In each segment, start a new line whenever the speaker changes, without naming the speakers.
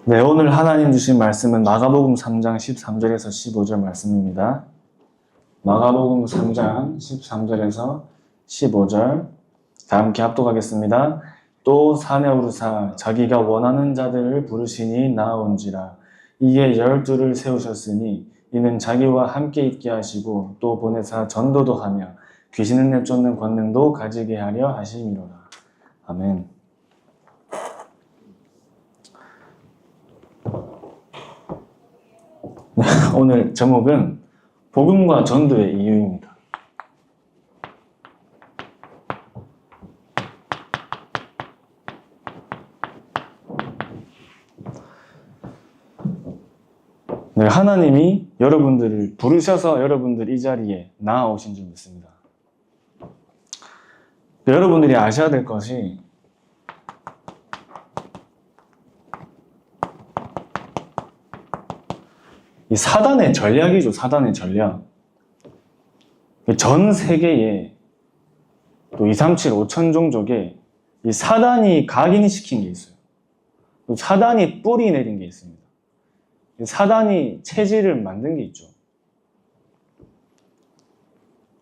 네, 오늘 하나님 주신 말씀은 마가복음 3장 13절에서 15절 말씀입니다. 마가복음 3장 13절에서 15절 다 함께 합독하겠습니다. 또 사내 오르사 자기가 원하는 자들을 부르시니 나아온지라. 이에 12를 세우셨으니 이는 자기와 함께 있게 하시고 또 보내사 전도도 하며 귀신을 내쫓는 권능도 가지게 하려 하심이로라. 아멘. 오늘 제목은 복음과 전도의 이유입니다. 네, 하나님이 여러분들을 부르셔서 여러분들 이 자리에 나아오신 줄 믿습니다. 여러분들이 아셔야 될 것이 이 사단의 전략이죠. 사단의 전략. 전 세계에 또 237, 5천 종족에 이 사단이 각인시킨 게 있어요. 또 사단이 뿌리 내린 게 있습니다. 사단이 체질을 만든 게 있죠.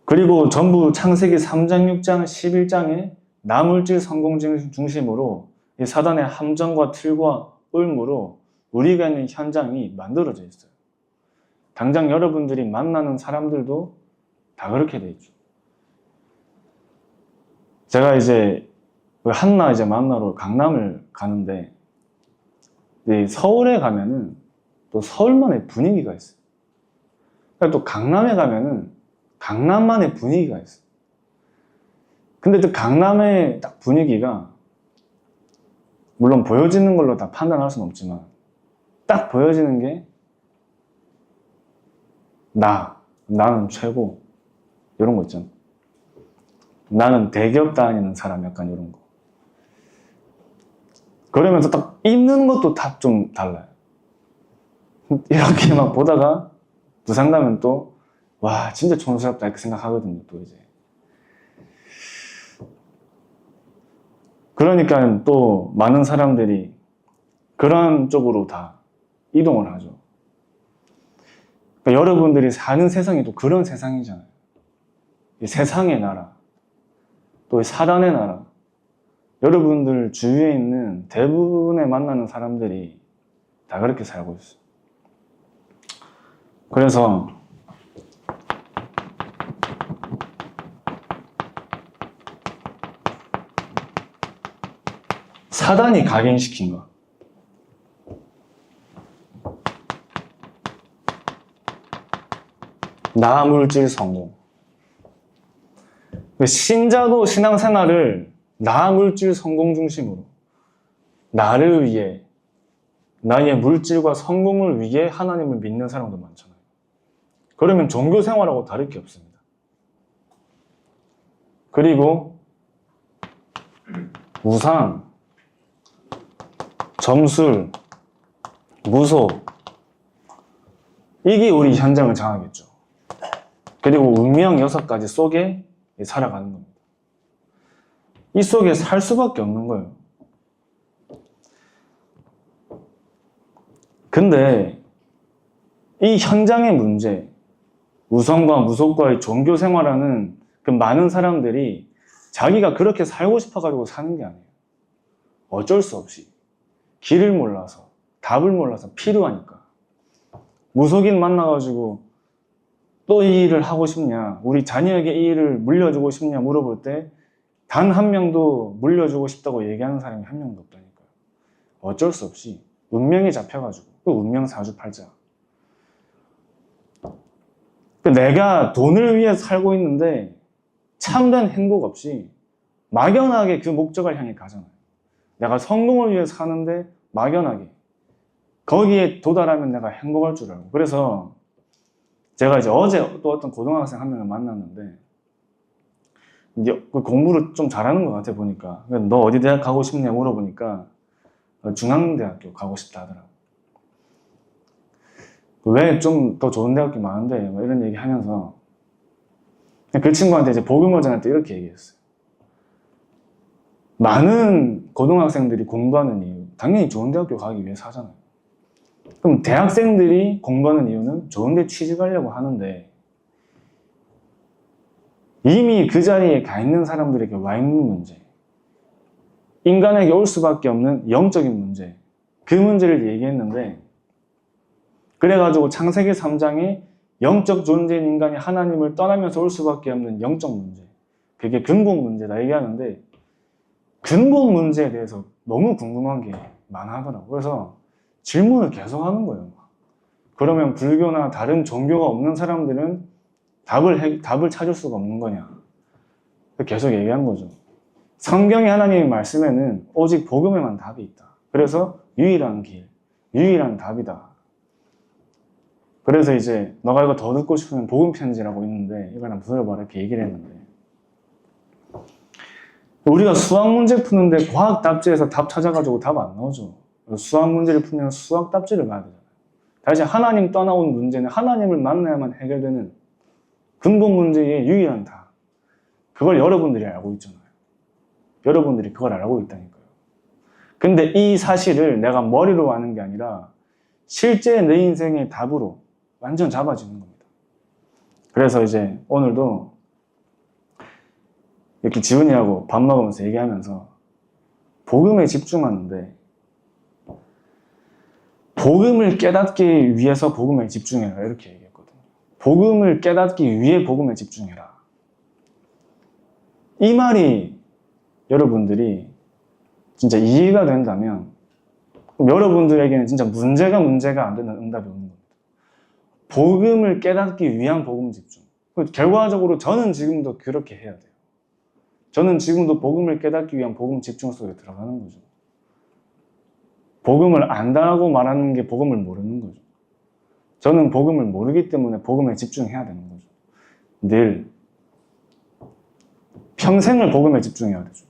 그리고 전부 창세기 3장, 6장, 11장에 나물질 성공 중심으로 이 사단의 함정과 틀과 울무로 우리가 있는 현장이 만들어져 있어요. 당장 여러분들이 만나는 사람들도 다 그렇게 돼 있죠. 제가 이제 한나 만나러 강남을 가는데 서울에 가면은 또 서울만의 분위기가 있어요. 또 강남에 가면은 강남만의 분위기가 있어요. 근데 또 강남의 딱 분위기가 물론 보여지는 걸로 다 판단할 수는 없지만 딱 보여지는 게 나는 최고 이런 거 있잖아. 나는 대기업 다니는 사람 약간 이런 거. 그러면서 딱 입는 것도 다 좀 달라요. 이렇게 막 보다가 부산 가면 또 와 진짜 촌스럽다 이렇게 생각하거든요. 또 이제 그러니까 또 많은 사람들이 그런 쪽으로 다 이동을 하죠. 그러니까 여러분들이 사는 세상이 또 그런 세상이잖아요. 이 세상의 나라, 또 사단의 나라. 여러분들 주위에 있는 대부분의 만나는 사람들이 다 그렇게 살고 있어요. 그래서 사단이 각인시킨 거. 나물질 성공. 신자도 신앙생활을 나물질 성공 중심으로 나를 위해 나의 물질과 성공을 위해 하나님을 믿는 사람도 많잖아요. 그러면 종교생활하고 다를 게 없습니다. 그리고 우상, 점술, 무속 이게 우리 현장을 장하겠죠. 그리고 운명 6가지 속에 살아가는 겁니다. 이 속에 살 수밖에 없는 거예요. 근데 이 현장의 문제, 우성과 무속과의 종교 생활하는 그 많은 사람들이 자기가 그렇게 살고 싶어가지고 사는 게 아니에요. 어쩔 수 없이 길을 몰라서, 답을 몰라서 필요하니까. 무속인 만나가지고 또 이 일을 하고 싶냐, 우리 자녀에게 이 일을 물려주고 싶냐 물어볼 때 단 한 명도 물려주고 싶다고 얘기하는 사람이 한 명도 없다니까요. 어쩔 수 없이 운명이 잡혀가지고 그 운명 사주팔자. 내가 돈을 위해 살고 있는데 참된 행복 없이 막연하게 그 목적을 향해 가잖아요. 내가 성공을 위해 사는데 막연하게 거기에 도달하면 내가 행복할 줄 알고. 그래서 제가 이제 어제 또 어떤 고등학생 한 명을 만났는데 이제 공부를 좀 잘하는 것 같아 보니까. 너 어디 대학 가고 싶냐 물어보니까 중앙대학교 가고 싶다 하더라고. 왜 좀 더 좋은 대학교 많은데 뭐 이런 얘기 하면서 그 친구한테 이제 복음을 전할 때 이렇게 얘기했어요. 많은 고등학생들이 공부하는 이유 당연히 좋은 대학교 가기 위해서 하잖아요. 그럼 대학생들이 공부하는 이유는 좋은데 취직하려고 하는데 이미 그 자리에 가 있는 사람들에게 와 있는 문제, 인간에게 올 수밖에 없는 영적인 문제, 그 문제를 얘기했는데 그래가지고 창세기 3장에 영적 존재인 인간이 하나님을 떠나면서 올 수밖에 없는 영적 문제, 그게 근본 문제다 얘기하는데 근본 문제에 대해서 너무 궁금한 게 많아하더라고요. 그래서 질문을 계속 하는 거예요. 그러면 불교나 다른 종교가 없는 사람들은 답을 찾을 수가 없는 거냐? 계속 얘기한 거죠. 성경의 하나님의 말씀에는 오직 복음에만 답이 있다. 그래서 유일한 길, 유일한 답이다. 그래서 이제 너가 이거 더 듣고 싶으면 복음 편지라고 있는데 이거랑 들어봐라 이렇게 얘기를 했는데 우리가 수학 문제 푸는데 과학 답지에서 답 찾아가지고 답 안 나오죠. 수학 문제를 풀면 수학 답지를 봐야 되잖아요. 다시 하나님 떠나온 문제는 하나님을 만나야만 해결되는 근본 문제의 유일한 답. 그걸 여러분들이 알고 있잖아요. 여러분들이 그걸 알고 있다니까요. 근데 이 사실을 내가 머리로 아는 게 아니라 실제 내 인생의 답으로 완전 잡아지는 겁니다. 그래서 이제 오늘도 이렇게 지훈이하고 밥 먹으면서 얘기하면서 복음에 집중하는데 복음을 깨닫기 위해서 복음에 집중해라 이렇게 얘기했거든요. 복음을 깨닫기 위해 복음에 집중해라. 이 말이 여러분들이 진짜 이해가 된다면 그럼 여러분들에게는 진짜 문제가 안 되는 응답이 오는 겁니다. 복음을 깨닫기 위한 복음 집중. 결과적으로 저는 지금도 그렇게 해야 돼요. 저는 지금도 복음을 깨닫기 위한 복음 집중 속에 들어가는 거죠. 복음을 안다고 말하는 게 복음을 모르는 거죠. 저는 복음을 모르기 때문에 복음에 집중해야 되는 거죠. 늘 평생을 복음에 집중해야 되죠.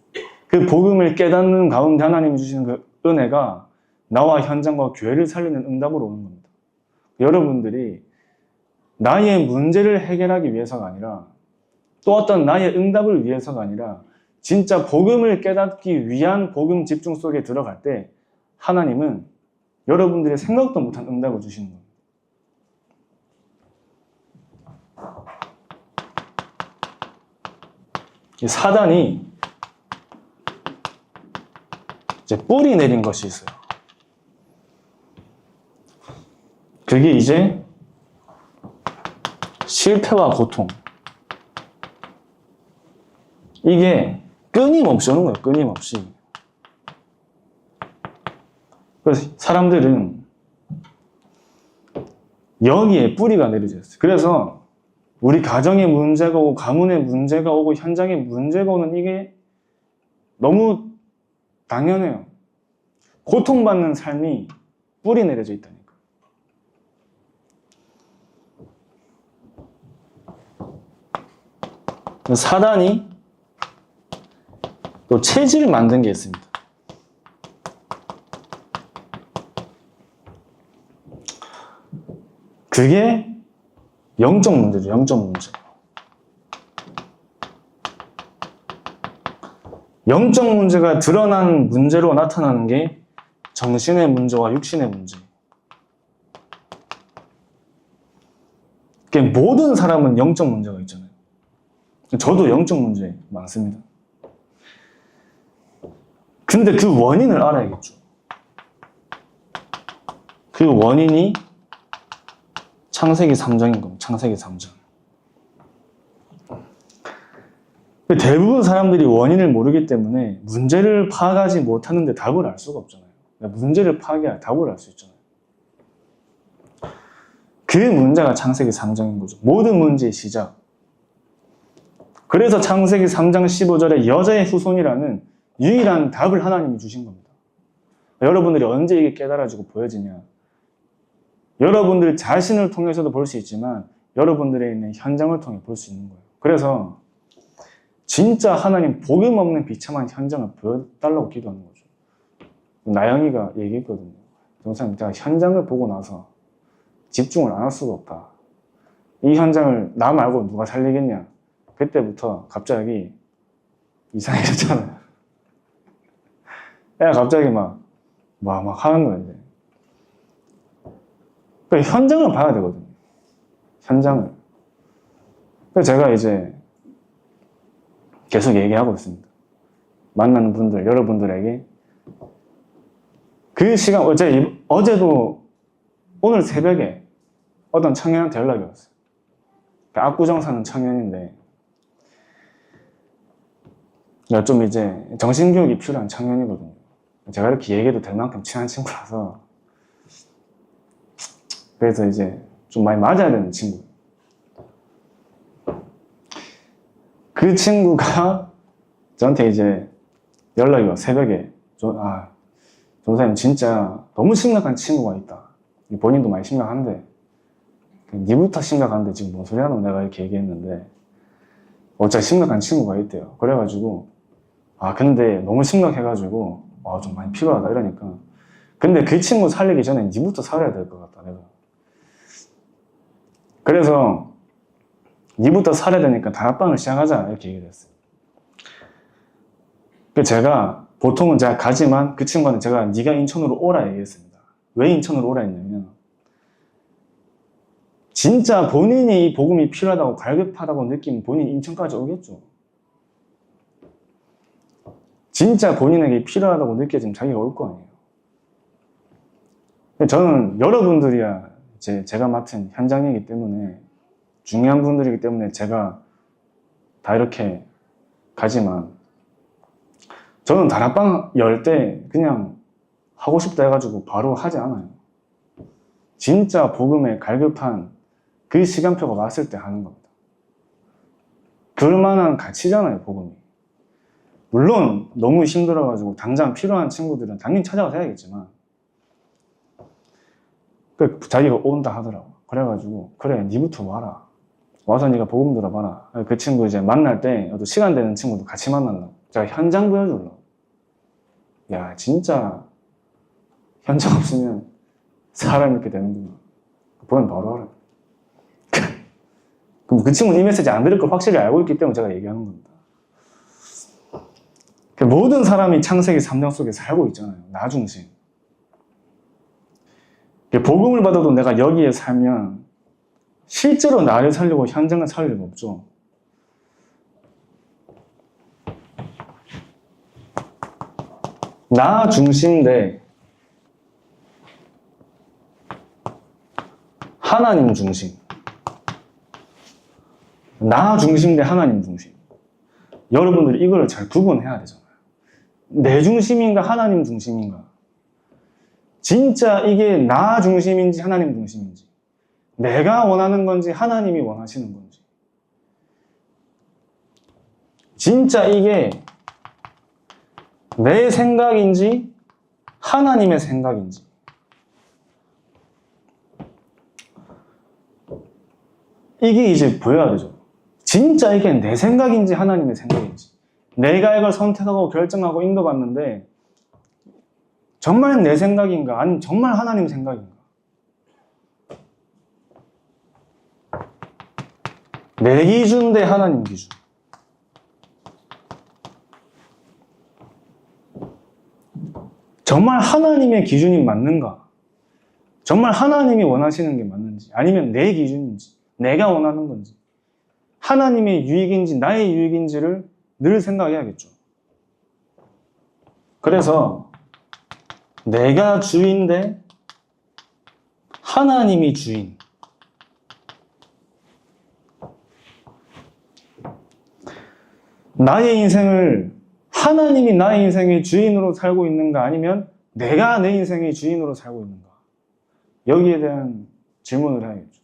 그 복음을 깨닫는 가운데 하나님이 주시는 그 은혜가 나와 현장과 교회를 살리는 응답으로 오는 겁니다. 여러분들이 나의 문제를 해결하기 위해서가 아니라 또 어떤 나의 응답을 위해서가 아니라 진짜 복음을 깨닫기 위한 복음 집중 속에 들어갈 때 하나님은 여러분들이 생각도 못한 응답을 주시는 겁니다. 사단이 이제 뿌리 내린 것이 있어요. 그게 이제 실패와 고통. 이게 끊임없이 오는 거예요. 끊임없이. 그래서 사람들은 여기에 뿌리가 내려져 있어요. 그래서 우리 가정에 문제가 오고 가문에 문제가 오고 현장에 문제가 오는 이게 너무 당연해요. 고통받는 삶이 뿌리 내려져 있다니까. 사단이 또 체질을 만든 게 있습니다. 그게 영적 문제죠. 영적 문제. 영적 문제가 드러난 문제로 나타나는 게 정신의 문제와 육신의 문제. 모든 사람은 영적 문제가 있잖아요. 저도 영적 문제 많습니다. 근데 그 원인을 알아야겠죠. 그 원인이 창세기 3장인 겁니다. 창세기 3장. 대부분 사람들이 원인을 모르기 때문에 문제를 파악하지 못하는데 답을 알 수가 없잖아요. 문제를 파악해야 답을 알 수 있잖아요. 그 문제가 창세기 3장인 거죠. 모든 문제의 시작. 그래서 창세기 3장 15절에 여자의 후손이라는 유일한 답을 하나님이 주신 겁니다. 여러분들이 언제 이게 깨달아지고 보여지냐? 여러분들 자신을 통해서도 볼 수 있지만 여러분들에 있는 현장을 통해 볼 수 있는 거예요. 그래서 진짜 하나님 복음 없는 비참한 현장을 보여달라고 기도하는 거죠. 나영이가 얘기했거든요. 정사님, 제가 현장을 보고 나서 집중을 안 할 수가 없다. 이 현장을 나 말고 누가 살리겠냐? 그때부터 갑자기 이상해졌잖아요. 애가 갑자기 막 하는 거예요. 이제. 그러니까 현장을 봐야 되거든요. 현장을. 그래서 제가 이제 계속 얘기하고 있습니다. 만나는 분들, 여러분들에게 그 시간, 어제도 오늘 새벽에 어떤 청년한테 연락이 왔어요. 압구정 사는 청년인데, 좀 이제 정신교육이 필요한 청년이거든요. 제가 이렇게 얘기해도 될 만큼 친한 친구라서. 그래서 이제 좀 많이 맞아야 되는 친구. 그 친구가 저한테 이제 연락이 와, 새벽에. 전사님 진짜 너무 심각한 친구가 있다. 본인도 많이 심각한데, 니부터 심각한데 지금 뭔 소리 하노? 내가 이렇게 얘기했는데, 어차피 심각한 친구가 있대요. 그래가지고, 근데 너무 심각해가지고, 좀 많이 필요하다. 이러니까. 근데 그 친구 살리기 전에 니부터 살아야 될 것 같다, 내가. 그래서, 니부터 살아야 되니까 다락방을 시작하자. 이렇게 얘기를 했어요. 보통은 제가 가지만 그 친구한테 제가 네가 인천으로 오라 얘기했습니다. 왜 인천으로 오라 했냐면, 진짜 본인이 이 복음이 필요하다고 갈급하다고 느끼면 본인이 인천까지 오겠죠. 진짜 본인에게 필요하다고 느껴지면 자기가 올 거 아니에요. 저는 여러분들이야 제가 맡은 현장이기 때문에 중요한 분들이기 때문에 제가 다 이렇게 가지만 저는 다락방 열 때 그냥 하고 싶다 해가지고 바로 하지 않아요. 진짜 복음에 갈급한 그 시간표가 왔을 때 하는 겁니다. 그럴만한 가치잖아요, 복음이. 물론 너무 힘들어가지고 당장 필요한 친구들은 당연히 찾아가서 해야겠지만 자기가 온다 하더라고. 그래가지고 그래 니부터 와라. 와서 니가 복음 들어봐라. 그 친구 이제 만날 때 시간 되는 친구도 같이 만난다고. 제가 현장 보여주려고. 야 진짜 현장 없으면 사람 이렇게 되는구나. 보면 바로 알아. 그럼 그 친구는 이 메시지 안 들을 걸 확실히 알고 있기 때문에 제가 얘기하는 겁니다. 모든 사람이 창세기 3장 속에 살고 있잖아요. 나 중심. 복음을 받아도 내가 여기에 살면 실제로 나를 살려고 현장을 살 리가 없죠. 나 중심 대 하나님 중심. 나 중심 대 하나님 중심. 여러분들이 이걸 잘 구분해야 되잖아요. 내 중심인가 하나님 중심인가. 진짜 이게 나 중심인지 하나님 중심인지. 내가 원하는 건지 하나님이 원하시는 건지. 진짜 이게 내 생각인지 하나님의 생각인지. 이게 이제 보여야 되죠. 진짜 이게 내 생각인지 하나님의 생각인지. 내가 이걸 선택하고 결정하고 인도받는데 정말 내 생각인가 아니면 정말 하나님 생각인가. 내 기준 대 하나님 기준. 정말 하나님의 기준이 맞는가? 정말 하나님이 원하시는 게 맞는지 아니면 내 기준인지 내가 원하는 건지 하나님의 유익인지 나의 유익인지를 늘 생각해야겠죠. 그래서 내가 주인 대 하나님이 주인. 나의 인생을 하나님이 나의 인생의 주인으로 살고 있는가 아니면 내가 내 인생의 주인으로 살고 있는가. 여기에 대한 질문을 해야겠죠.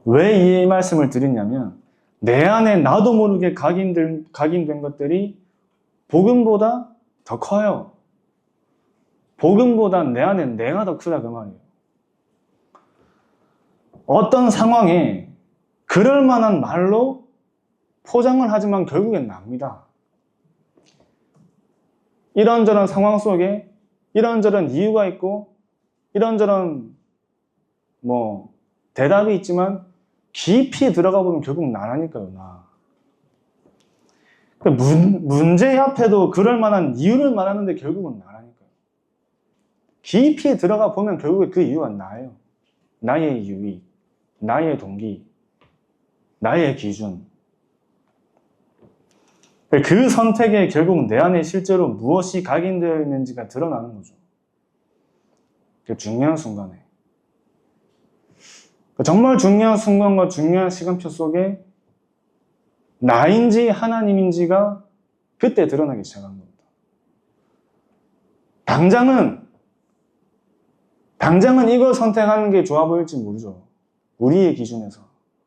왜 이 말씀을 드리냐면 내 안에 나도 모르게 각인된 것들이 복음보다 더 커요. 복음보다 내 안에 내가 더 크다 그 말이에요. 어떤 상황에 그럴 만한 말로 포장을 하지만 결국엔 납니다. 이런저런 상황 속에 이런저런 이유가 있고 이런저런 대답이 있지만 깊이 들어가 보면 결국 나라니까요, 나. 문제 앞에도 그럴 만한 이유를 말하는데 결국은 나라니까요. 깊이 들어가 보면 결국에 그 이유가 나예요. 나의 유익, 나의 동기, 나의 기준. 그 선택에 결국 내 안에 실제로 무엇이 각인되어 있는지가 드러나는 거죠. 그 중요한 순간에. 정말 중요한 순간과 중요한 시간표 속에 나인지 하나님인지가 그때 드러나기 시작한 겁니다. 당장은 이걸 선택하는 게 좋아 보일지 모르죠. 우리의 기준에서,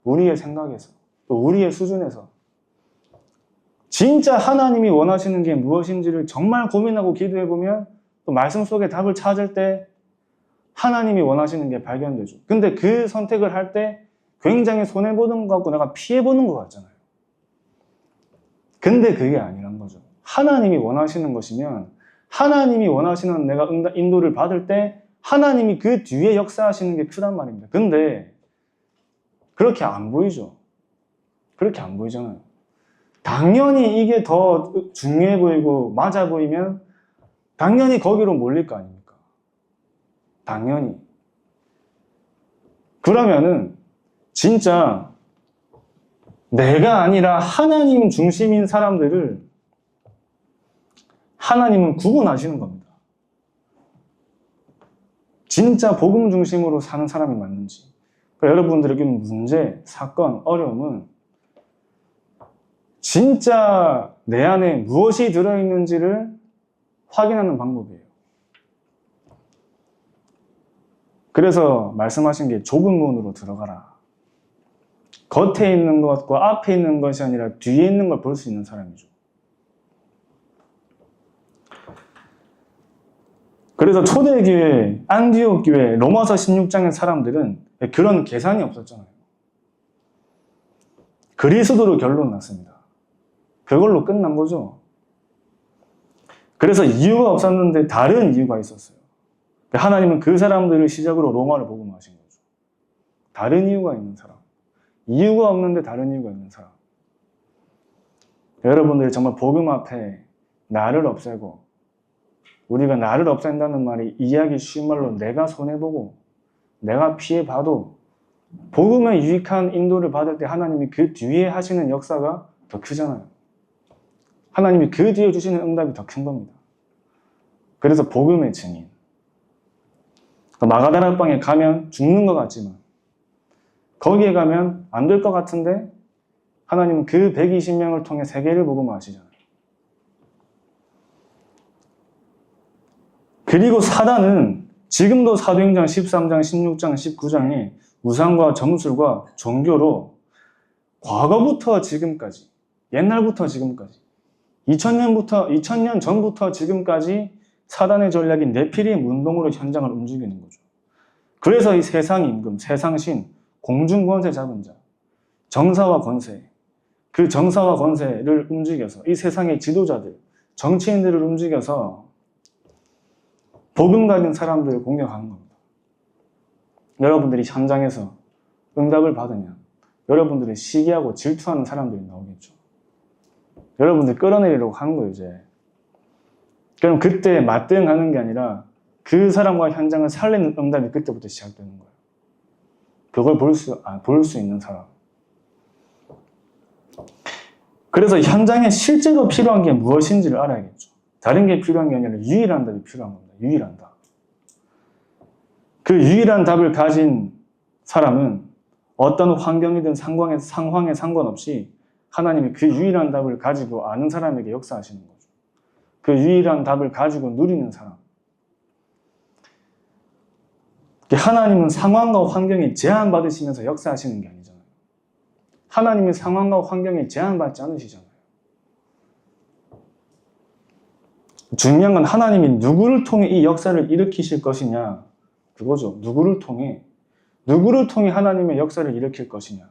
우리의 생각에서, 또 우리의 수준에서. 진짜 하나님이 원하시는 게 무엇인지를 정말 고민하고 기도해보면 또 말씀 속에 답을 찾을 때 하나님이 원하시는 게 발견되죠. 근데 그 선택을 할 때 굉장히 손해보는 것 같고 내가 피해보는 것 같잖아요. 근데 그게 아니란 거죠. 하나님이 원하시는 것이면 하나님이 원하시는 내가 인도를 받을 때 하나님이 그 뒤에 역사하시는 게 크단 말입니다. 근데 그렇게 안 보이죠. 그렇게 안 보이잖아요. 당연히 이게 더 중요해 보이고 맞아 보이면 당연히 거기로 몰릴 거 아닙니까? 당연히. 그러면은 진짜 내가 아니라 하나님 중심인 사람들을 하나님은 구분하시는 겁니다. 진짜 복음 중심으로 사는 사람이 맞는지. 그러니까 여러분들에게 문제, 사건, 어려움은 진짜 내 안에 무엇이 들어있는지를 확인하는 방법이에요. 그래서 말씀하신 게 좁은 문으로 들어가라. 겉에 있는 것과 앞에 있는 것이 아니라 뒤에 있는 걸 볼 수 있는 사람이죠. 그래서 초대교회, 안디옥 교회, 로마서 16장의 사람들은 그런 계산이 없었잖아요. 그리스도로 결론 났습니다. 그걸로 끝난 거죠. 그래서 이유가 없었는데 다른 이유가 있었어요. 하나님은 그 사람들을 시작으로 로마를 복음하신 거죠. 다른 이유가 있는 사람. 이유가 없는데 다른 이유가 있는 사람. 여러분들이 정말 복음 앞에 나를 없애고 우리가 나를 없앤다는 말이 이해하기 쉬운 말로 내가 손해보고 내가 피해봐도 복음에 유익한 인도를 받을 때 하나님이 그 뒤에 하시는 역사가 더 크잖아요. 하나님이 그 뒤에 주시는 응답이 더 큰 겁니다. 그래서 복음의 증인. 마가다락방에 가면 죽는 것 같지만 거기에 가면 안 될 것 같은데 하나님은 그 120명을 통해 세계를 복음하시잖아요. 그리고 사단은 지금도 사도행전 13장, 16장, 19장에 우상과 점술과 종교로 과거부터 지금까지, 옛날부터 지금까지 2000년 전부터 지금까지 사단의 전략인 네피림 운동으로 현장을 움직이는 거죠. 그래서 이 세상 임금, 세상 신, 공중 권세 잡은 자, 정사와 권세, 그 정사와 권세를 움직여서 이 세상의 지도자들, 정치인들을 움직여서 복음 가진 사람들을 공격하는 겁니다. 여러분들이 현장에서 응답을 받으면 여러분들이 시기하고 질투하는 사람들이 나오겠죠. 여러분들 끌어내리려고 하는 거예요, 이제. 그럼 그때 맞대응하는 게 아니라 그 사람과 현장을 살리는 응답이 그때부터 시작되는 거예요. 그걸 볼 수 있는 사람. 그래서 현장에 실제로 필요한 게 무엇인지를 알아야겠죠. 다른 게 필요한 게 아니라 유일한 답이 필요한 겁니다. 유일한 답. 그 유일한 답을 가진 사람은 어떤 환경이든 상황에 상관없이 하나님이 그 유일한 답을 가지고 아는 사람에게 역사하시는 거죠. 그 유일한 답을 가지고 누리는 사람. 하나님은 상황과 환경에 제한받으시면서 역사하시는 게 아니잖아요. 하나님은 상황과 환경에 제한받지 않으시잖아요. 중요한 건 하나님이 누구를 통해 이 역사를 일으키실 것이냐, 그거죠. 누구를 통해 하나님의 역사를 일으킬 것이냐.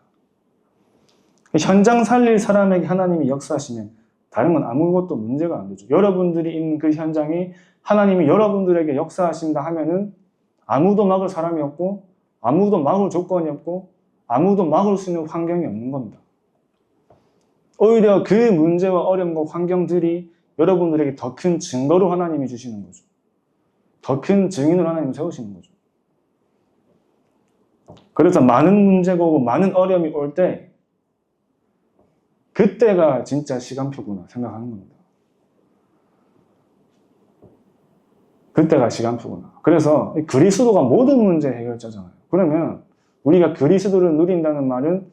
현장 살릴 사람에게 하나님이 역사하시면 다른 건 아무것도 문제가 안 되죠. 여러분들이 있는 그 현장에 하나님이 여러분들에게 역사하신다 하면은 아무도 막을 사람이 없고 아무도 막을 조건이 없고 아무도 막을 수 있는 환경이 없는 겁니다. 오히려 그 문제와 어려움과 환경들이 여러분들에게 더 큰 증거로 하나님이 주시는 거죠. 더 큰 증인으로 하나님 세우시는 거죠. 그래서 많은 문제가 오고 많은 어려움이 올 때 그때가 진짜 시간표구나 생각하는 겁니다. 그때가 시간표구나. 그래서 그리스도가 모든 문제 해결자잖아요. 그러면 우리가 그리스도를 누린다는 말은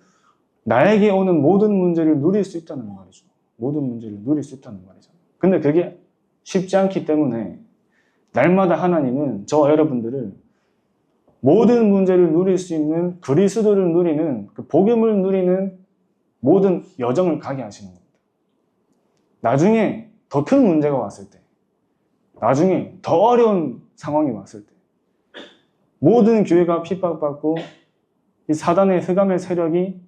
나에게 오는 모든 문제를 누릴 수 있다는 말이죠. 모든 문제를 누릴 수 있다는 말이잖아요. 근데 그게 쉽지 않기 때문에 날마다 하나님은 저와 여러분들을 모든 문제를 누릴 수 있는 그리스도를 누리는 그 복음을 누리는 모든 여정을 가게 하시는 겁니다. 나중에 더 큰 문제가 왔을 때, 나중에 더 어려운 상황이 왔을 때, 모든 교회가 핍박받고 이 사단의 흑암의 세력이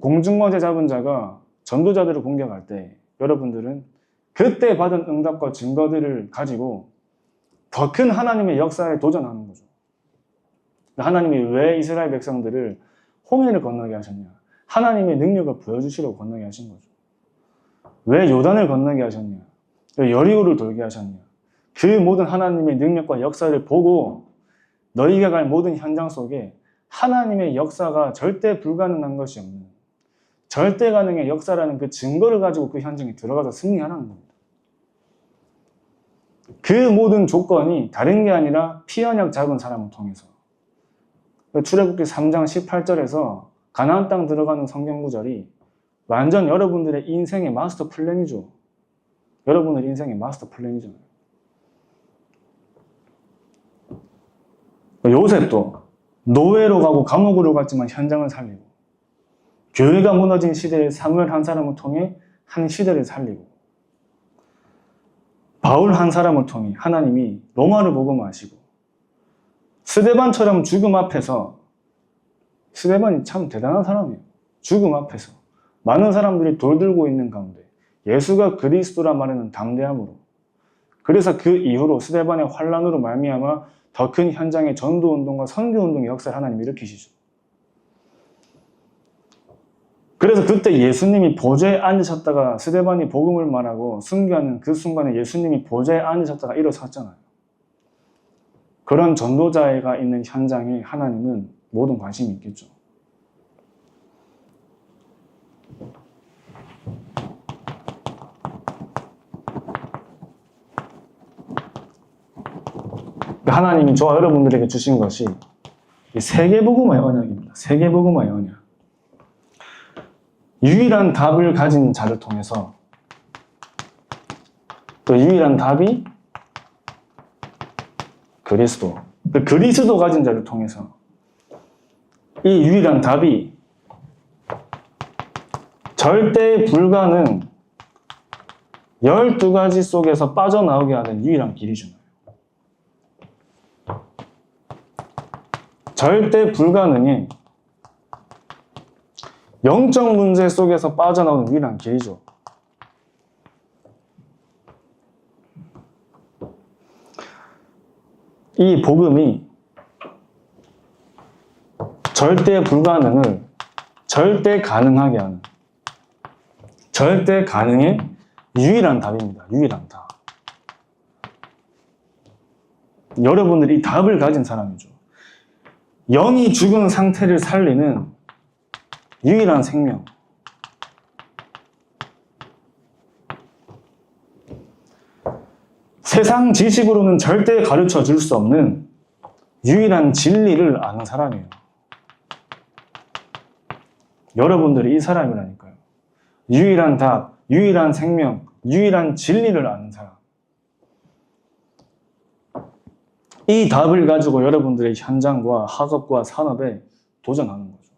공중거제 잡은 자가 전도자들을 공격할 때 여러분들은 그때 받은 응답과 증거들을 가지고 더 큰 하나님의 역사에 도전하는 거죠. 하나님이 왜 이스라엘 백성들을 홍해를 건너게 하셨냐? 하나님의 능력을 보여주시려고 건너게 하신 거죠. 왜 요단을 건너게 하셨냐? 왜 여리고를 돌게 하셨냐? 그 모든 하나님의 능력과 역사를 보고 너희가 갈 모든 현장 속에 하나님의 역사가 절대 불가능한 것이 없는 절대 가능의 역사라는 그 증거를 가지고 그 현장에 들어가서 승리하라는 겁니다. 그 모든 조건이 다른 게 아니라 피언약 잡은 사람을 통해서 출애굽기 3장 18절에서 가나안 땅 들어가는 성경 구절이 완전 여러분들의 인생의 마스터 플랜이죠. 여러분의 인생의 마스터 플랜이잖아요. 요셉도 노예로 가고 감옥으로 갔지만 현장을 살리고 교회가 무너진 시대에 사무엘 한 사람을 통해 한 시대를 살리고 바울 한 사람을 통해 하나님이 로마를 복음화하시고 스데반처럼 죽음 앞에서 스데반이 참 대단한 사람이에요. 죽음 앞에서 많은 사람들이 돌 들고 있는 가운데 예수가 그리스도라 말하는 담대함으로 그래서 그 이후로 스데반의 환란으로 말미암아 더 큰 현장의 전도운동과 선교운동의 역사를 하나님이 일으키시죠. 그래서 그때 예수님이 보좌에 앉으셨다가 스데반이 복음을 말하고 순교하는 그 순간에 예수님이 보좌에 앉으셨다가 일어섰잖아요. 그런 전도자가 있는 현장에 하나님은 모든 관심이 있겠죠. 하나님이 저와 여러분들에게 주신 것이 세계복음화의 언약입니다. 세계복음화의 언약. 유일한 답을 가진 자를 통해서 또 유일한 답이 그리스도. 그 그리스도 가진 자를 통해서 이 유일한 답이 절대 불가능 12가지 속에서 빠져나오게 하는 유일한 길이죠. 절대 불가능이 영적 문제 속에서 빠져나오는 유일한 길이죠. 이 복음이 절대 불가능을 절대 가능하게 하는 절대 가능의 유일한 답입니다. 유일한 답. 여러분들이 이 답을 가진 사람이죠. 영이 죽은 상태를 살리는 유일한 생명. 세상 지식으로는 절대 가르쳐 줄 수 없는 유일한 진리를 아는 사람이에요. 여러분들이 이 사람이라니까요. 유일한 답, 유일한 생명, 유일한 진리를 아는 사람. 이 답을 가지고 여러분들의 현장과 학업과 산업에 도전하는 거죠.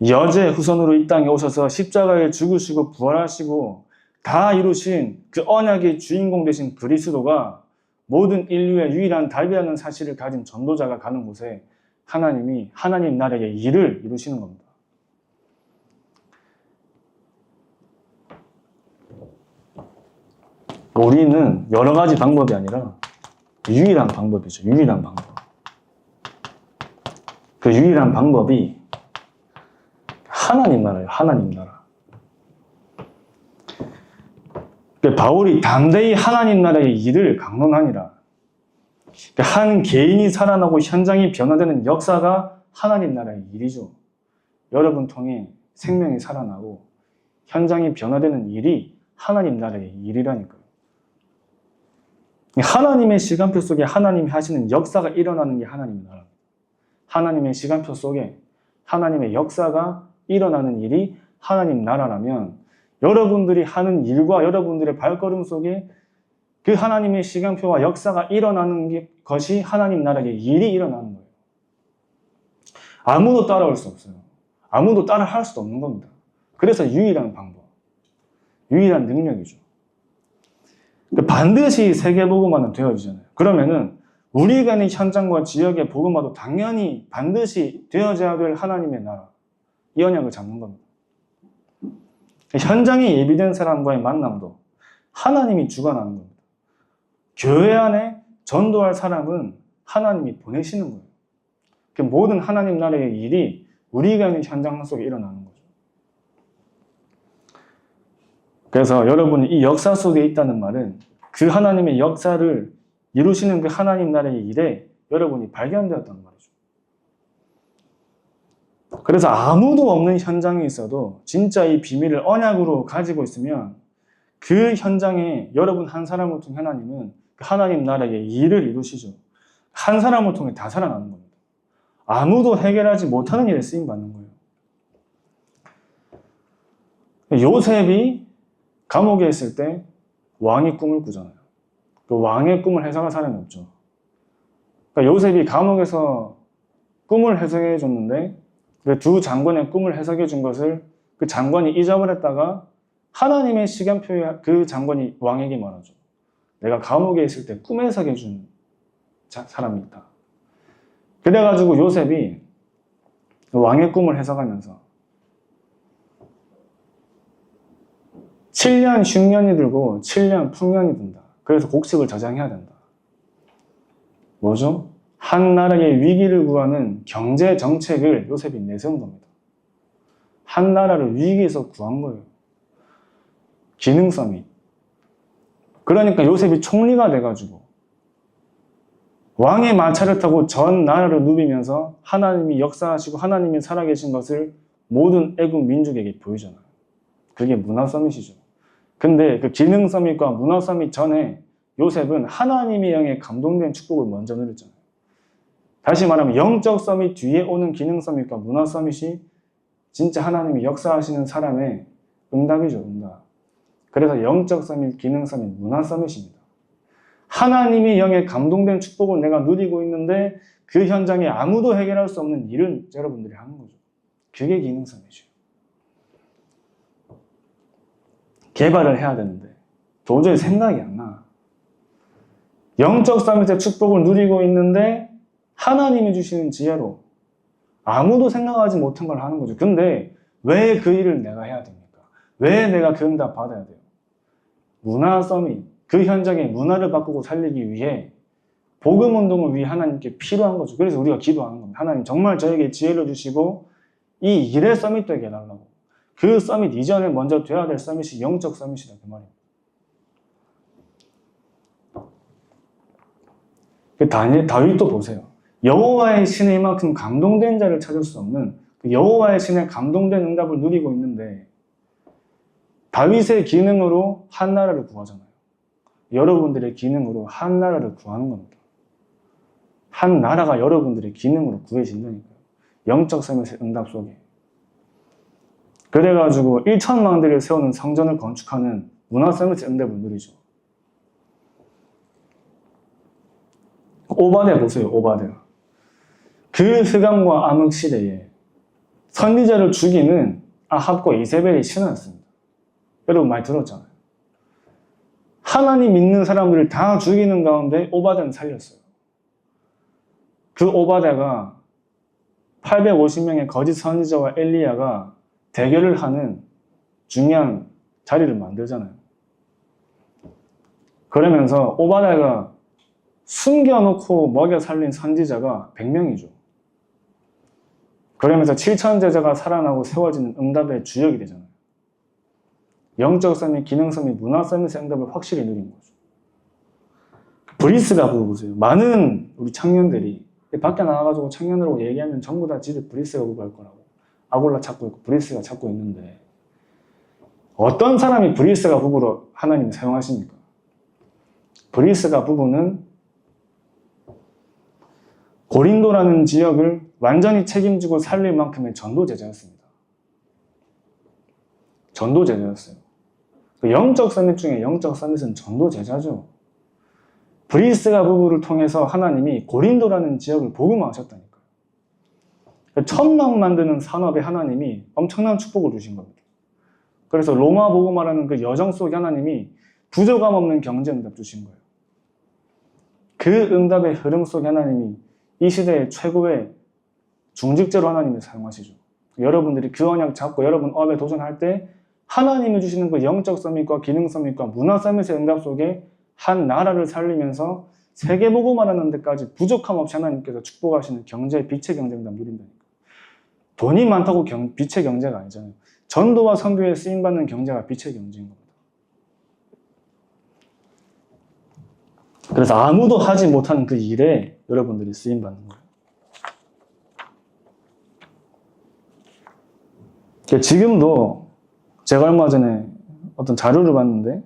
여제 후손으로 이 땅에 오셔서 십자가에 죽으시고 부활하시고 다 이루신 그 언약의 주인공 되신 그리스도가 모든 인류의 유일한 답이라는 사실을 가진 전도자가 가는 곳에 하나님이 하나님 나라의 일을 이루시는 겁니다. 우리는 여러 가지 방법이 아니라 유일한 방법이죠. 유일한 방법. 그 유일한 방법이 하나님 나라예요. 하나님 나라. 바울이 담대히 하나님 나라의 일을 강론하니라. 한 개인이 살아나고 현장이 변화되는 역사가 하나님 나라의 일이죠. 여러분 통해 생명이 살아나고 현장이 변화되는 일이 하나님 나라의 일이라니까요. 하나님의 시간표 속에 하나님이 하시는 역사가 일어나는 게 하나님의 나라입니다. 하나님의 시간표 속에 하나님의 역사가 일어나는 일이 하나님 나라라면 여러분들이 하는 일과 여러분들의 발걸음 속에 그 하나님의 시간표와 역사가 일어나는 것이 하나님 나라의 일이 일어나는 거예요. 아무도 따라올 수 없어요. 아무도 따라 할 수도 없는 겁니다. 그래서 유일한 방법, 유일한 능력이죠. 반드시 세계복음화는 되어지잖아요. 그러면은 우리가 있는 현장과 지역의 복음화도 당연히 반드시 되어져야 될 하나님의 나라, 이 언약을 잡는 겁니다. 현장에 예비된 사람과의 만남도 하나님이 주관하는 겁니다. 교회 안에 전도할 사람은 하나님이 보내시는 거예요. 모든 하나님 나라의 일이 우리가 있는 현장 속에 일어나는 거죠. 그래서 여러분이 이 역사 속에 있다는 말은 그 하나님의 역사를 이루시는 그 하나님 나라의 일에 여러분이 발견되었다는 말이죠. 그래서 아무도 없는 현장에 있어도 진짜 이 비밀을 언약으로 가지고 있으면 그 현장에 여러분 한 사람을 통해 하나님은 그 하나님 나라의 일을 이루시죠. 한 사람을 통해 다 살아나는 겁니다. 아무도 해결하지 못하는 일에 쓰임받는 거예요. 요셉이 감옥에 있을 때 왕이 꿈을 꾸잖아요. 그 왕의 꿈을 해석할 사람이 없죠. 그러니까 요셉이 감옥에서 꿈을 해석해 줬는데 그 두 장관의 꿈을 해석해 준 것을 그 장관이 잊어버렸다가 하나님의 시간표에 그 장관이 왕에게 말하죠. 내가 감옥에 있을 때 꿈 해석해 준 사람이 있다. 그래가지고 요셉이 왕의 꿈을 해석하면서 7년 흉년이 들고 7년 풍년이 든다. 그래서 곡식을 저장해야 된다. 뭐죠? 한 나라의 위기를 구하는 경제 정책을 요셉이 내세운 겁니다. 한 나라를 위기에서 구한 거예요. 기능성이. 그러니까 요셉이 총리가 돼가지고 왕의 마차를 타고 전 나라를 누비면서 하나님이 역사하시고 하나님이 살아계신 것을 모든 애국 민족에게 보이잖아요. 그게 문화 서밋이죠. 근데 그 기능 서밋과 문화 서밋 전에 요셉은 하나님의 영에 감동된 축복을 먼저 누렸잖아요. 다시 말하면 영적 서밋 뒤에 오는 기능 서밋과 문화 서밋이 진짜 하나님이 역사하시는 사람의 응답이죠. 응답. 그래서 영적 서밋, 기능 서밋, 문화 서밋입니다. 하나님의 영에 감동된 축복을 내가 누리고 있는데 그 현장에 아무도 해결할 수 없는 일은 여러분들이 하는 거죠. 그게 기능 서밋이에요. 개발을 해야 되는데 도저히 생각이 안 나. 영적 서밋의 축복을 누리고 있는데 하나님이 주시는 지혜로 아무도 생각하지 못한 걸 하는 거죠. 근데 왜 그 일을 내가 해야 됩니까? 왜 내가 그 응답 받아야 돼요? 문화 서밋, 그 현장의 문화를 바꾸고 살리기 위해 복음 운동을 위해 하나님께 필요한 거죠. 그래서 우리가 기도하는 겁니다. 하나님 정말 저에게 지혜를 주시고 이 일의 서밋 되게 해달라고. 그 서밋 이전에 먼저 돼야 될 서밋이 영적 서밋이다 그 말이에요. 다윗도 보세요. 여호와의 신에 이만큼 감동된 자를 찾을 수 없는 그 여호와의 신에 감동된 응답을 누리고 있는데 다윗의 기능으로 한 나라를 구하잖아요. 여러분들의 기능으로 한 나라를 구하는 겁니다. 한 나라가 여러분들의 기능으로 구해진다니까요. 영적 서밋의 응답 속에. 그래가지고 1천망대를 세우는 성전을 건축하는 문화 서밋의 응답을 누리죠. 오바댜 보세요. 오바댜. 그 흑암과 암흑 시대에 선지자를 죽이는 아합과 이세벨의 신하였습니다. 여러분 많이 들었잖아요. 하나님 믿는 사람들을 다 죽이는 가운데 오바댜는 살렸어요. 그 오바댜가 850명의 거짓 선지자와 엘리야가 대결을 하는 중요한 자리를 만들잖아요. 그러면서 오바댜가 숨겨놓고 먹여 살린 선지자가 100명이죠. 그러면서 7천 제자가 살아나고 세워지는 응답의 주역이 되잖아요. 영적 썸이, 기능 썸이, 문화 썸에서 응답을 확실히 누린 거죠. 브리스가 보세요. 많은 우리 청년들이 밖에 나와가지고 청년으로 얘기하면 전부 다 지들 브리스가 구할 거라고. 아골라 찾고 있고 브리스가 찾고 있는데 어떤 사람이 브리스가 부부로 하나님이 사용하십니까? 브리스가 부부는 고린도라는 지역을 완전히 책임지고 살릴 만큼의 전도제자였습니다. 전도제자였어요. 그 영적 서밋 중에 영적 서밋은 전도제자죠. 브리스가 부부를 통해서 하나님이 고린도라는 지역을 복음화하셨다니까요. 천막 만드는 산업에 하나님이 엄청난 축복을 주신 겁니다. 그래서 로마 복음화라는 그 여정 속에 하나님이 부족함 없는 경제 응답 주신 거예요. 그 응답의 흐름 속에 하나님이 이 시대의 최고의 중직제로 하나님을 사용하시죠. 여러분들이 그 언약 잡고 여러분 업에 도전할 때 하나님이 주시는 그 영적 서밋과 기능 서밋과 문화 서밋의 응답 속에 한 나라를 살리면서 세계 복음화라는 데까지 부족함 없이 하나님께서 축복하시는 경제의 빛의 경제 응답 누린다니까. 돈이 많다고 빛의 경제가 아니잖아요. 전도와 선교에 쓰임받는 경제가 빛의 경제인 겁니다. 그래서 아무도 하지 못하는 그 일에 여러분들이 쓰임받는 거예요. 지금도 제가 얼마 전에 어떤 자료를 봤는데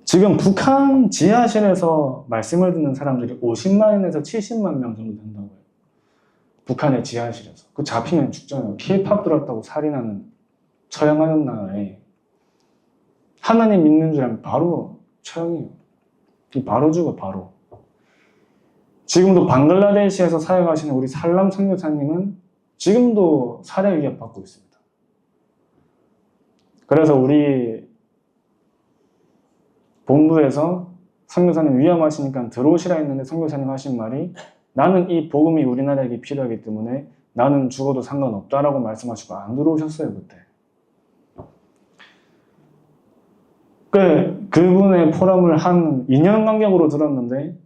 지금 북한 지하실에서 말씀을 듣는 사람들이 50만에서 70만 명 정도 된다고 해요. 북한의 지하실에서. 그 잡히면 죽잖아요. K-팝 들었다고 살인하는 처형하는 나라에 하나님 믿는 줄 알면 바로 처형이에요. 바로 죽어 바로. 지금도 방글라데시에서 사역하시는 우리 살람 선교사님은 지금도 살해 위협 받고 있습니다. 그래서 우리 본부에서 선교사님 위험하시니까 들어오시라 했는데 선교사님 하신 말이 나는 이 복음이 우리나라에게 필요하기 때문에 나는 죽어도 상관없다라고 말씀하시고 안 들어오셨어요 그때. 그분의 포럼을 한 2년 간격으로 들었는데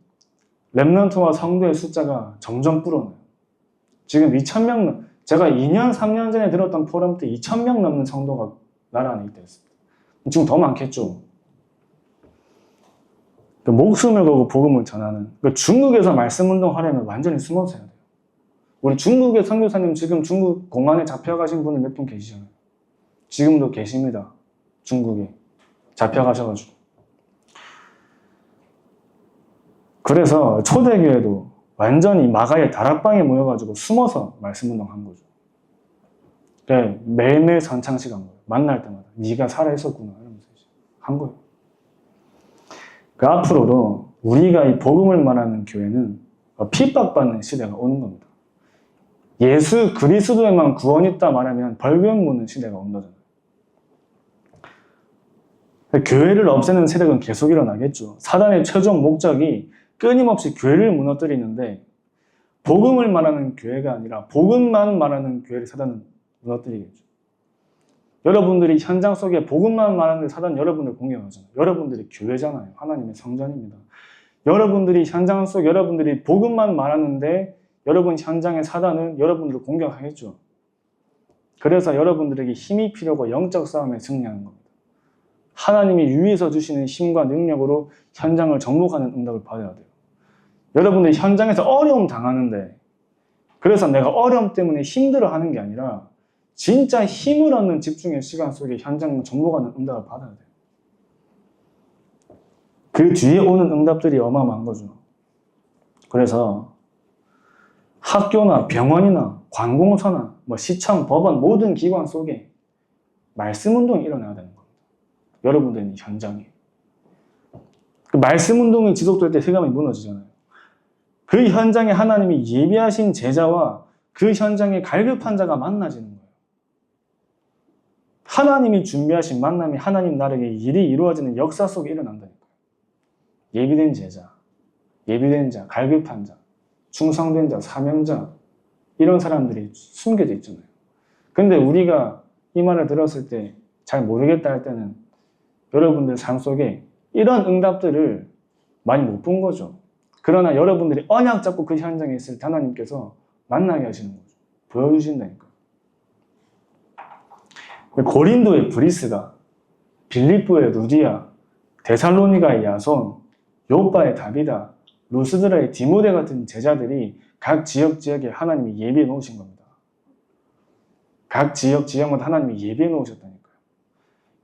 렘넌트와 성도의 숫자가 점점 불어나요. 지금 2,000명, 제가 2년, 3년 전에 들었던 포럼 때 2,000명 넘는 성도가 나라 안에 있다 했습니다. 지금 더 많겠죠. 목숨을 걸고 복음을 전하는, 중국에서 말씀운동 하려면 완전히 숨어서 해야 돼요. 우리 중국의 선교사님 지금 중국 공안에 잡혀가신 분들 몇 분 계시잖아요. 지금도 계십니다. 중국에 잡혀가셔가지고. 그래서 초대교회도 완전히 마가의 다락방에 모여가지고 숨어서 말씀운동 한 거죠. 매일매일 선창식 한 거예요. 만날 때마다 네가 살아있었구나 이러면서 한 거예요. 앞으로도 우리가 이 복음을 말하는 교회는 핍박받는 시대가 오는 겁니다. 예수 그리스도에만 구원이 있다 말하면 벌금 무는 시대가 온다잖아요. 교회를 없애는 세력은 계속 일어나겠죠. 사단의 최종 목적이 끊임없이 교회를 무너뜨리는데 복음을 말하는 교회가 아니라 복음만 말하는 교회를 사단은 무너뜨리겠죠. 여러분들이 현장 속에 복음만 말하는데 사단 여러분들 공격하잖아요. 여러분들이 교회잖아요. 하나님의 성전입니다. 여러분들이 현장 속 여러분들이 복음만 말하는데 여러분 현장의 사단은 여러분들을 공격하겠죠. 그래서 여러분들에게 힘이 필요하고 영적 싸움에 승리하는 겁니다. 하나님이 위에서 주시는 힘과 능력으로 현장을 정복하는 응답을 받아야 돼요. 여러분들이 현장에서 어려움 당하는데 그래서 내가 어려움 때문에 힘들어하는 게 아니라 진짜 힘을 얻는 집중의 시간 속에 현장을 정복하는 응답을 받아야 돼요. 그 뒤에 오는 응답들이 어마어마한 거죠. 그래서 학교나 병원이나 관공서나 시청, 법원 모든 기관 속에 말씀운동이 일어나야 되는 겁니다. 여러분들은 현장에. 그 말씀운동이 지속될 때 흑암이 무너지잖아요. 그 현장에 하나님이 예비하신 제자와 그 현장에 갈급한 자가 만나지는 거예요. 하나님이 준비하신 만남이 하나님 나라의 일이 이루어지는 역사 속에 일어난다니까요. 예비된 제자, 예비된 자, 갈급한 자, 충성된 자, 사명자 이런 사람들이 숨겨져 있잖아요. 근데 우리가 이 말을 들었을 때 잘 모르겠다 할 때는 여러분들 삶 속에 이런 응답들을 많이 못 본 거죠. 그러나 여러분들이 언약 잡고 그 현장에 있을 때 하나님께서 만나게 하시는 거죠. 보여주신다니까. 고린도의 브리스가 빌립보의 루디아, 데살로니가의 야손, 요빠의 다비다, 루스드라의 디모데 같은 제자들이 각 지역에 하나님이 예비해 놓으신 겁니다. 각 지역마다 하나님이 예비해 놓으셨다니까요.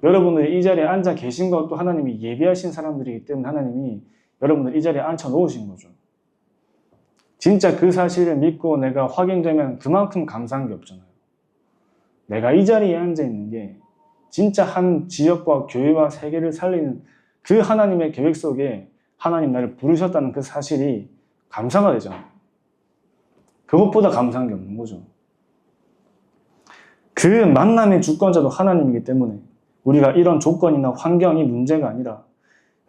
여러분들이 이 자리에 앉아 계신 것도 하나님이 예비하신 사람들이기 때문에 하나님이 여러분들 이 자리에 앉혀 놓으신 거죠. 진짜 그 사실을 믿고 내가 확인되면 그만큼 감사한 게 없잖아요. 내가 이 자리에 앉아 있는 게 진짜 한 지역과 교회와 세계를 살리는 그 하나님의 계획 속에 하나님 나를 부르셨다는 그 사실이 감사가 되잖아요. 그것보다 감사한 게 없는 거죠. 그 만남의 주권자도 하나님이기 때문에 우리가 이런 조건이나 환경이 문제가 아니라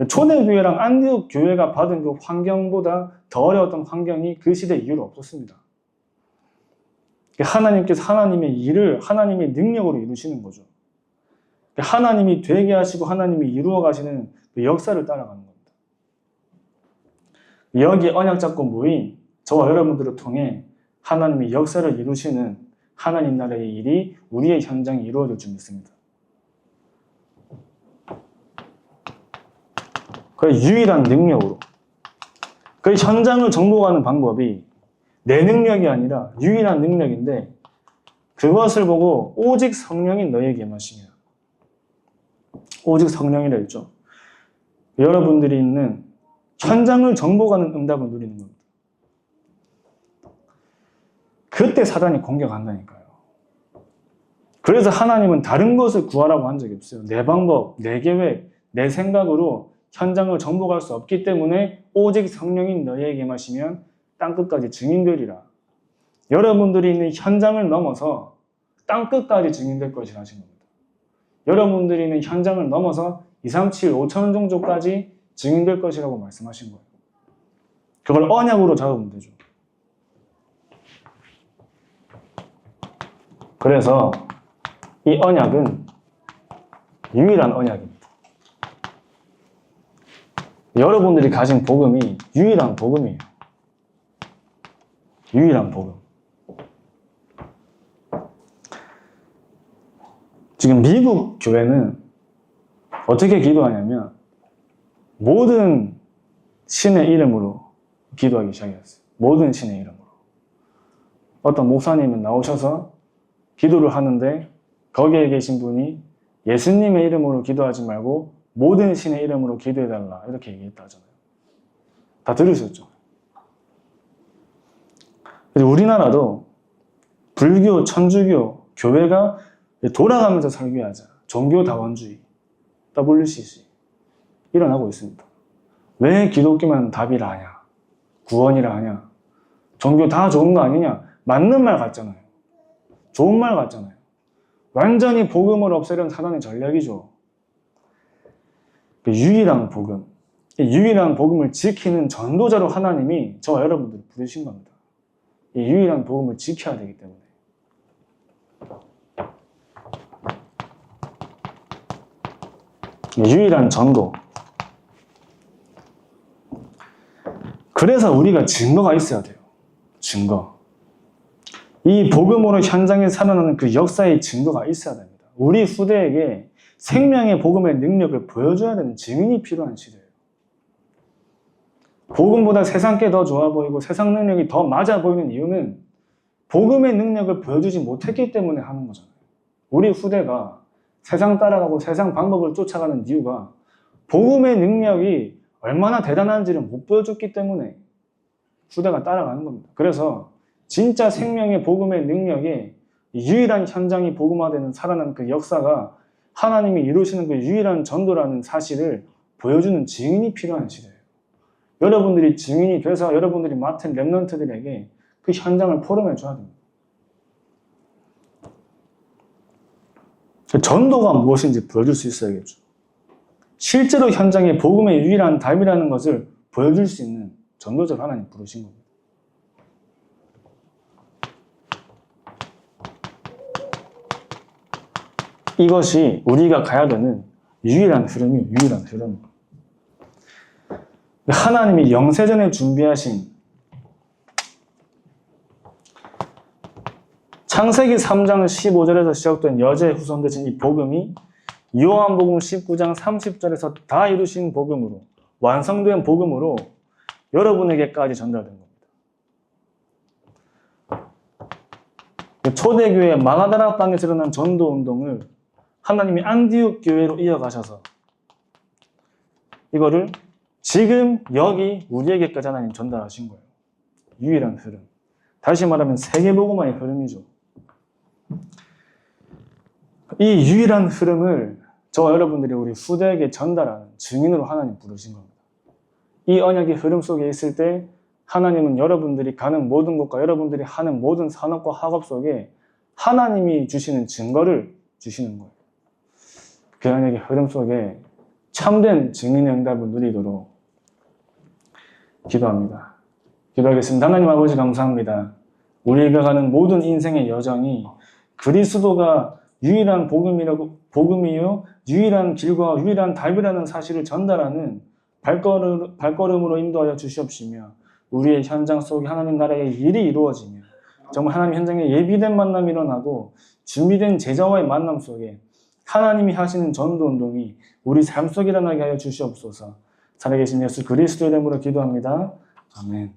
초대교회랑 안디옥 교회가 받은 그 환경보다 더 어려웠던 환경이 그 시대 이후로 없었습니다. 하나님께서 하나님의 일을 하나님의 능력으로 이루시는 거죠. 하나님이 되게 하시고 하나님이 이루어 가시는 그 역사를 따라가는 겁니다. 여기 언약 잡고 모인 저와 여러분들을 통해 하나님이 역사를 이루시는 하나님 나라의 일이 우리의 현장에 이루어질 줄 믿습니다. 그 유일한 능력으로 그 현장을 정복하는 방법이 내 능력이 아니라 유일한 능력인데 그것을 보고 오직 성령이 너에게 임하시며 오직 성령이라 했죠. 여러분들이 있는 현장을 정복하는 응답을 누리는 겁니다. 그때 사단이 공격한다니까요. 그래서 하나님은 다른 것을 구하라고 한 적이 없어요. 내 방법, 내 계획, 내 생각으로 현장을 정복할 수 없기 때문에 오직 성령이 너희에게 임하시면 땅끝까지 증인되리라. 여러분들이 있는 현장을 넘어서 땅끝까지 증인될 것이라 하신 겁니다. 여러분들이 있는 현장을 넘어서 237, 5천 종족까지 증인될 것이라고 말씀하신 거예요. 그걸 언약으로 잡으면 되죠. 그래서 이 언약은 유일한 언약입니다. 여러분들이 가진 복음이 유일한 복음이에요. 유일한 복음. 지금 미국 교회는 어떻게 기도하냐면 모든 신의 이름으로 기도하기 시작했어요. 모든 신의 이름으로. 어떤 목사님은 나오셔서 기도를 하는데 거기에 계신 분이 예수님의 이름으로 기도하지 말고 모든 신의 이름으로 기도해달라 이렇게 얘기했다 하잖아요. 다 들으셨죠? 우리나라도 불교, 천주교, 교회가 돌아가면서 설교하자. 종교다원주의, WCC 일어나고 있습니다. 왜 기독교만 답이라 하냐? 구원이라 하냐? 종교 다 좋은 거 아니냐? 맞는 말 같잖아요. 좋은 말 같잖아요. 완전히 복음을 없애려는 사단의 전략이죠. 유일한 복음, 유일한 복음을 지키는 전도자로 하나님이 저와 여러분들을 부르신 겁니다. 이 유일한 복음을 지켜야 되기 때문에. 유일한 전도. 그래서 우리가 증거가 있어야 돼요. 증거. 이 복음으로 현장에 살아나는 그 역사의 증거가 있어야 됩니다. 우리 후대에게 생명의 복음의 능력을 보여줘야 되는 증인이 필요한 시대예요. 복음보다 세상 게 더 좋아 보이고 세상 능력이 더 맞아 보이는 이유는 복음의 능력을 보여주지 못했기 때문에 하는 거잖아요. 우리 후대가 세상 따라가고 세상 방법을 쫓아가는 이유가 복음의 능력이 얼마나 대단한지를 못 보여줬기 때문에 후대가 따라가는 겁니다. 그래서 진짜 생명의 복음의 능력이 유일한 현장이 복음화되는 살아난 그 역사가 하나님이 이루시는 그 유일한 전도라는 사실을 보여주는 증인이 필요한 시대예요. 여러분들이 증인이 돼서 여러분들이 맡은 렘넌트들에게 그 현장을 포럼해 줘야 됩니다. 전도가 무엇인지 보여줄 수 있어야겠죠. 실제로 현장에 복음의 유일한 답이라는 것을 보여줄 수 있는 전도자를 하나님 부르신 겁니다. 이것이 우리가 가야 되는 유일한 흐름이에요. 유일한 흐름. 하나님이 영세전에 준비하신 창세기 3장 15절에서 시작된 여자의 후손 되신 이 복음이 요한복음 19장 30절에서 다 이루신 복음으로, 완성된 복음으로 여러분에게까지 전달된 겁니다. 초대교회 마가다라 땅에서 일어난 전도운동을 하나님이 안디옥 교회로 이어가셔서 이거를 지금 여기 우리에게까지 하나님 전달하신 거예요. 유일한 흐름. 다시 말하면 세계복음화의 흐름이죠. 이 유일한 흐름을 저와 여러분들이 우리 후대에게 전달하는 증인으로 하나님 부르신 겁니다. 이 언약의 흐름 속에 있을 때 하나님은 여러분들이 가는 모든 곳과 여러분들이 하는 모든 산업과 학업 속에 하나님이 주시는 증거를 주시는 거예요. 그 언약의 흐름 속에 참된 증인의 응답을 누리도록 기도합니다. 기도하겠습니다. 하나님 아버지 감사합니다. 우리가 가는 모든 인생의 여정이 그리스도가 유일한 복음이요 유일한 길과 유일한 답이라는 사실을 전달하는 발걸음으로 인도하여 주시옵시며 우리의 현장 속에 하나님 나라의 일이 이루어지며 정말 하나님 현장에 예비된 만남이 일어나고 준비된 제자와의 만남 속에 하나님이 하시는 전도운동이 우리 삶 속에 일어나게 하여 주시옵소서. 살아계신 예수 그리스도의 이름으로 기도합니다. 아멘.